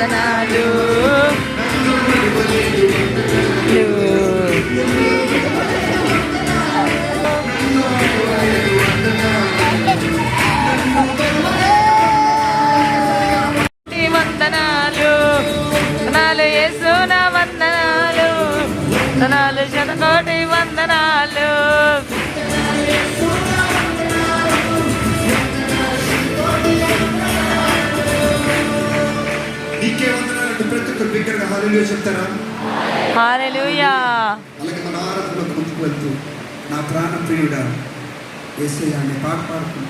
వందనాలు. వందనాలు వందనాలు యేసు నా వందనాలు వందనాలు శతకోటి వందనాలు. నీకే వందనాలు ప్రతి ఒక్కరు బిగ్గరగా హల్లెలూయా చెప్తారా? హల్లెలూయా. అలాగే మన ఆరాధనలో ముందుకు వెళ్తూ నా ప్రాణ ప్రియుడా యేసయ్యా అనే పాట పాడుకుంటూ